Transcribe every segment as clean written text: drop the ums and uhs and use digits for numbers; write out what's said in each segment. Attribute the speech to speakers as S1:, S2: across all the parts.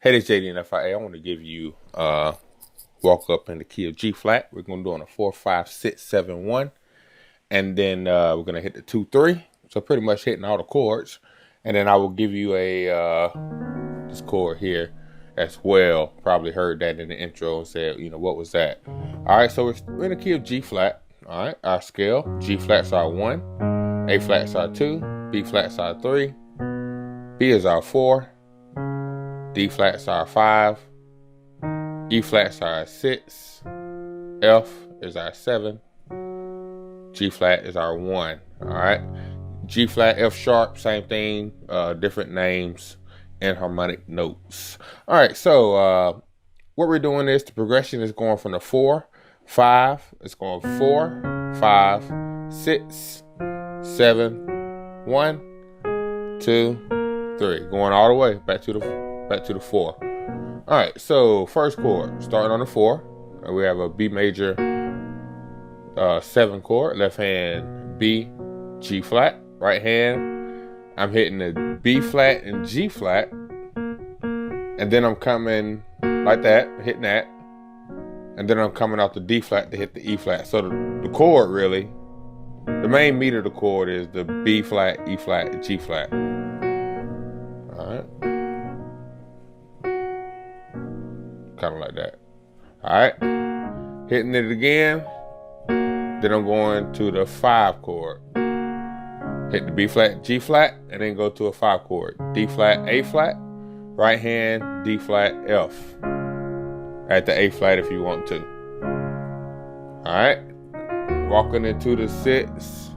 S1: Hey, this is JD and FIA. I want to give you walk up in the key of G flat. We're going to do on a 4, 5, 6, 7, 1. And then we're going to hit the 2, 3. So pretty much hitting all the chords. And then I will give you a this chord here as well. Probably heard that in the intro and said, what was that? All right, so we're in the key of G flat. All right, our scale. G flat's our 1. A flat's our 2. B flat's our 3. B is our 4. D flat's our 5, E flat's our 6, F is our 7, G flat is our 1. All right, G flat, F sharp, same thing, different names and harmonic notes. All right, so what we're doing is the progression is going from the 4, 5, it's going 4, 5, 6, 7, 1, 2, 3, going all the way back to the 4. All right, so first chord, starting on the 4, we have a B major 7 chord, left hand B, G flat, right hand, I'm hitting the B flat and G flat, and then I'm coming like that, hitting that, and then I'm coming out the D flat to hit the E flat. So the chord really, the main meat of the chord is the B flat, E flat, and G flat. All right. Kind of like that. All right, hitting it again. Then I'm going to the 5 chord. Hit the B flat, G flat, and then go to a 5 chord. D flat, A flat, right hand, D flat, F. At the A flat if you want to. All right, walking into the 6,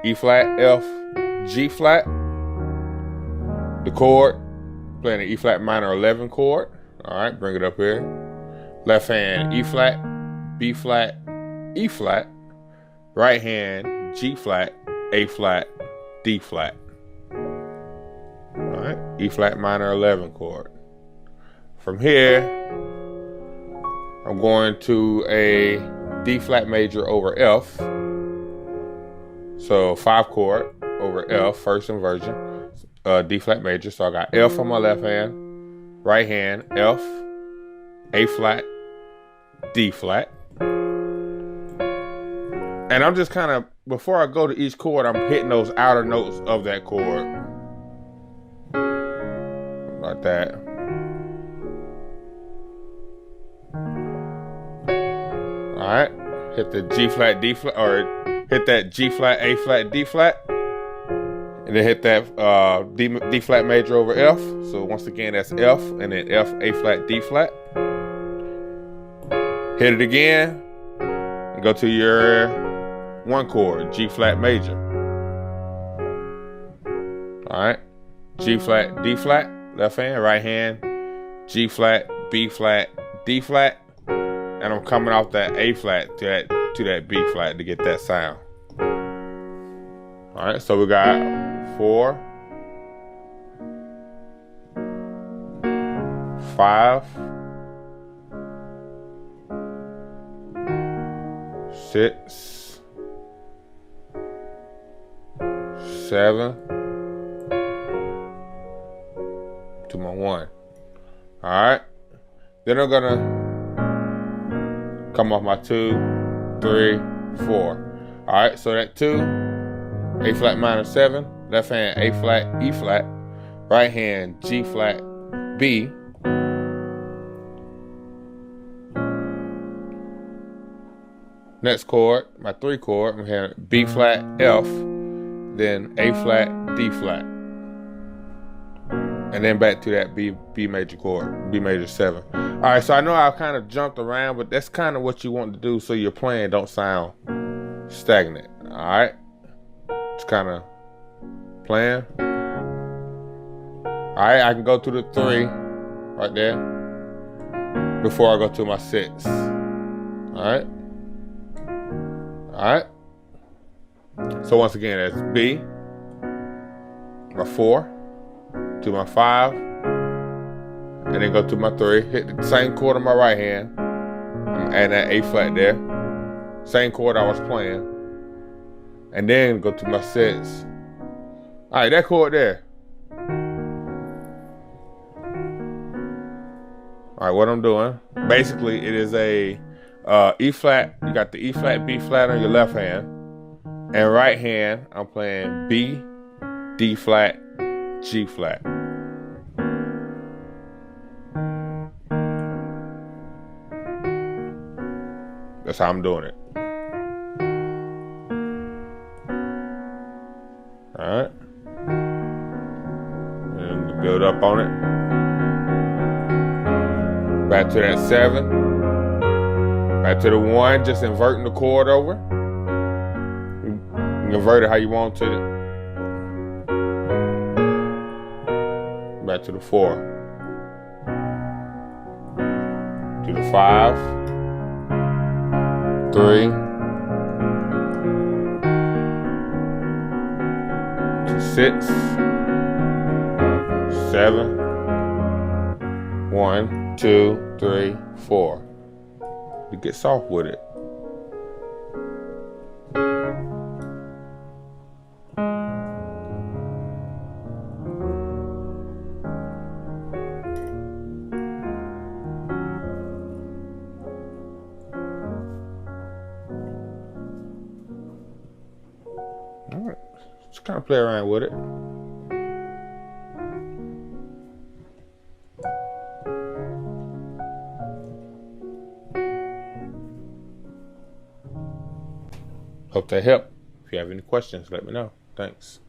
S1: E flat, F, G flat. The chord, playing the E flat minor 11 chord. All right, bring it up here. Left hand, E flat, B flat, E flat. Right hand, G flat, A flat, D flat. All right, E flat minor 11 chord. From here, I'm going to a D flat major over F. So 5 chord over F, first inversion, D flat major. So I got F on my left hand. Right hand, F, A flat, D flat. And I'm just kind of, before I go to each chord, I'm hitting those outer notes of that chord. Like that. All right, hit the G flat, D flat, or hit that G flat, A flat, D flat. And then hit that D flat major over F. So once again, that's F, and then F, A flat, D flat. Hit it again, and go to your 1 chord, G flat major. All right, G flat, D flat, left hand, right hand, G flat, B flat, D flat, and I'm coming off that A flat to that B flat to get that sound. All right, so we got 4, 5, 6, 7, to my 1. All right, then I'm gonna come off my 2, 3, 4. All right, so that 2, A flat minor 7, left hand A flat, E flat, right hand G flat, B. Next chord, my 3 chord, I'm hearing B flat, F, then A flat, D flat. And then back to that B major chord, B major 7. All right, so I know I kind of jumped around, but that's kind of what you want to do so your playing don't sound stagnant. All right, just kind of playing. All right, I can go to the 3 right there before I go to my 6. All right. All right. So once again, that's B, my 4, to my 5, and then go to my 3. Hit the same chord on my right hand. I'm adding that A flat there. Same chord I was playing. And then go to my 6. All right, that chord there. All right, what I'm doing, basically it is a E flat. You got the E flat, B flat on your left hand, and right hand I'm playing B, D flat, G flat. That's how I'm doing it. All right, and build up on it. Back to that 7. Back to the 1, just inverting the chord over. You can invert it how you want to. Back to the 4. To the 5. 3. To 6. 7. 1, 2, 3, 4. To get soft with it. All right, just kind of play around with it. Hope that helped. If you have any questions, let me know. Thanks.